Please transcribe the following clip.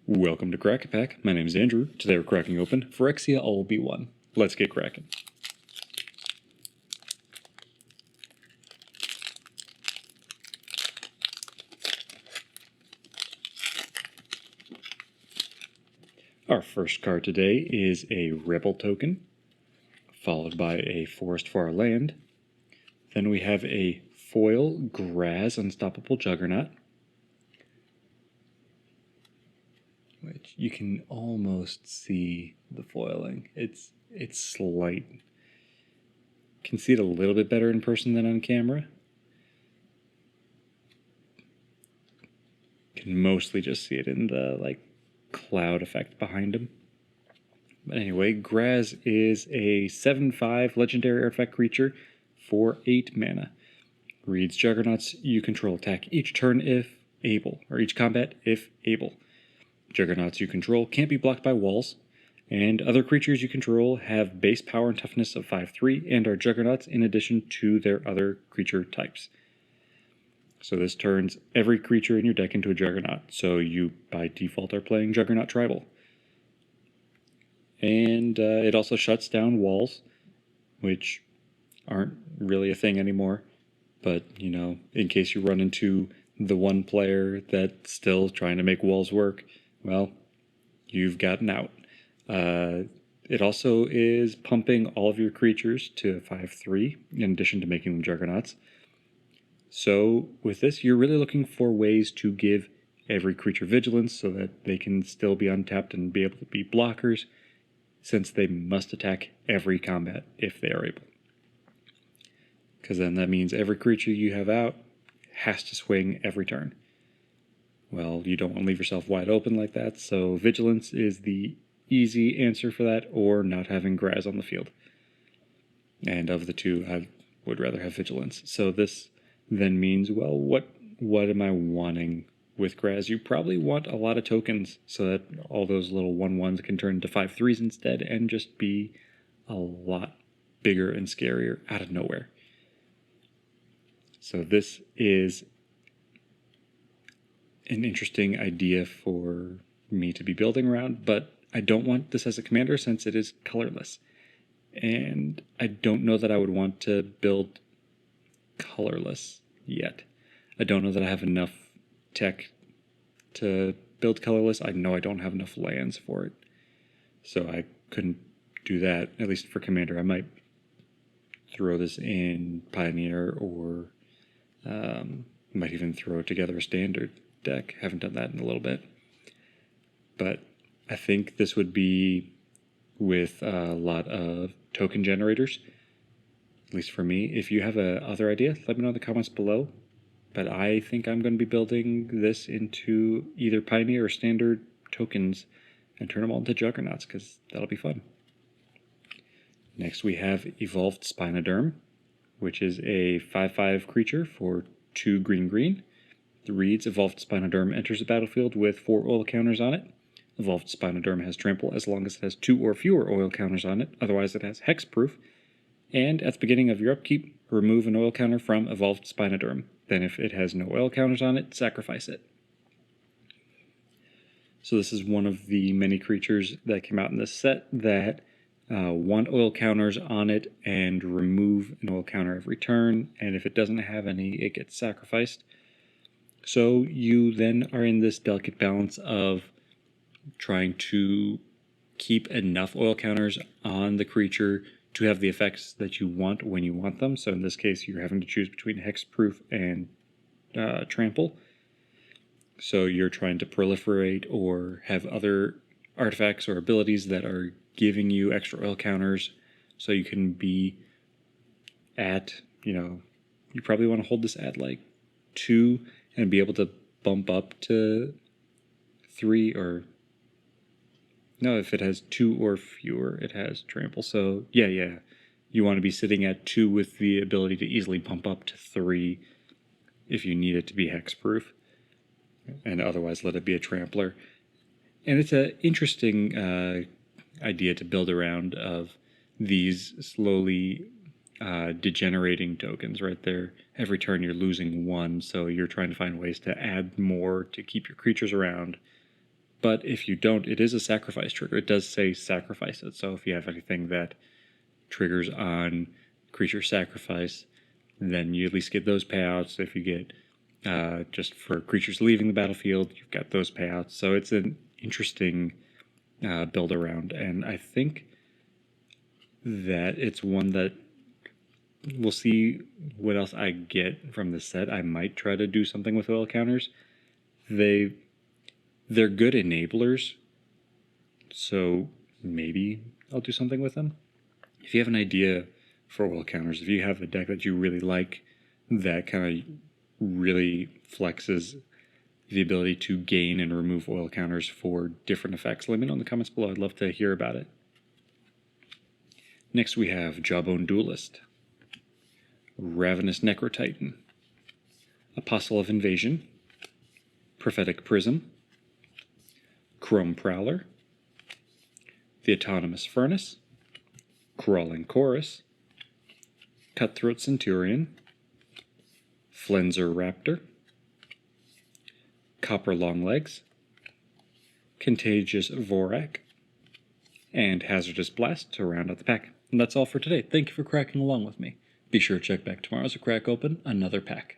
Welcome to Crack a Pack. My name is Andrew. Today we're cracking open Phyrexia LB1. Let's get cracking. Our first card today is a Rebel token, followed by a Forest for Our Land. Then we have a foil Graz Unstoppable Juggernaut, which you can almost see the foiling. It's slight. Can see it a little bit better in person than on camera. Can mostly just see it in the cloud effect behind him. But anyway, Graz is a 7/5 legendary artifact creature for 8 mana. Reads Juggernauts you control attack each turn if able, or each combat if able. Juggernauts you control can't be blocked by walls, and other creatures you control have base power and toughness of 5/3 and are Juggernauts in addition to their other creature types. So this turns every creature in your deck into a Juggernaut, so you by default are playing Juggernaut Tribal. And it also shuts down walls, which aren't really a thing anymore. But, in case you run into the one player that's still trying to make walls work, well, you've gotten out. It also is pumping all of your creatures to 5/3, in addition to making them Juggernauts. So with this, you're really looking for ways to give every creature vigilance so that they can still be untapped and be able to be blockers, since they must attack every combat if they are able. Because then that means every creature you have out has to swing every turn. Well, you don't want to leave yourself wide open like that, so vigilance is the easy answer for that, or not having Graz on the field. And of the two, I would rather have vigilance. So this then means, well, what am I wanting with Graz? You probably want a lot of tokens so that all those little 1/1s can turn into 5/3s instead and just be a lot bigger and scarier out of nowhere. So this is an interesting idea for me to be building around, but I don't want this as a commander since it is colorless. And I don't know that I would want to build colorless yet. I don't know that I have enough tech to build colorless. I know I don't have enough lands for it. So I couldn't do that, at least for commander. I might throw this in Pioneer, or might even throw together a standard deck. Haven't done that in a little bit. But I think this would be with a lot of token generators, at least for me. If you have other idea, let me know in the comments below. But I think I'm going to be building this into either Pioneer or standard tokens and turn them all into Juggernauts, because that'll be fun. Next we have Evolved Spinoderm, which is a 5/5 creature for 2 green. It reads, Evolved Spinoderm enters the battlefield with 4 oil counters on it. Evolved Spinoderm has trample as long as it has 2 or fewer oil counters on it, otherwise it has hexproof. And at the beginning of your upkeep, remove an oil counter from Evolved Spinoderm. Then if it has no oil counters on it, sacrifice it. So this is one of the many creatures that came out in this set that want oil counters on it and remove an oil counter every turn, and if it doesn't have any, it gets sacrificed. So you then are in this delicate balance of trying to keep enough oil counters on the creature to have the effects that you want when you want them. So in this case, you're having to choose between hexproof and trample. So you're trying to proliferate or have other artifacts or abilities that are giving you extra oil counters, so you can be at, you probably want to hold this at 2 and be able to bump up to 3, or no, if it has 2 or fewer, it has trample. So yeah, you want to be sitting at 2 with the ability to easily bump up to 3 if you need it to be hexproof, and otherwise let it be a trampler. And it's an interesting idea to build around, of these slowly degenerating tokens right there. Every turn you're losing 1, so you're trying to find ways to add more to keep your creatures around, But if you don't, it is a sacrifice trigger. It does say sacrifice it. So if you have anything that triggers on creature sacrifice, then you at least get those payouts. If you get just for creatures leaving the battlefield, you've got those payouts. So it's an interesting build around. And I think that it's one that we'll see what else I get from this set. I might try to do something with oil counters. They're good enablers, so maybe I'll do something with them. If you have an idea for oil counters, if you have a deck that you really like that kind of really flexes the ability to gain and remove oil counters for different effects, let me know in the comments below. I'd love to hear about it. Next we have Jawbone Duelist, Ravenous Necrotitan, Apostle of Invasion, Prophetic Prism, Chrome Prowler, the Autonomous Furnace, Crawling Chorus, Cutthroat Centurion, Flenser Raptor, Copper Longlegs, Contagious Vorak, and Hazardous Blast to round out the pack. And that's all for today. Thank you for cracking along with me. Be sure to check back tomorrow as I crack open another pack.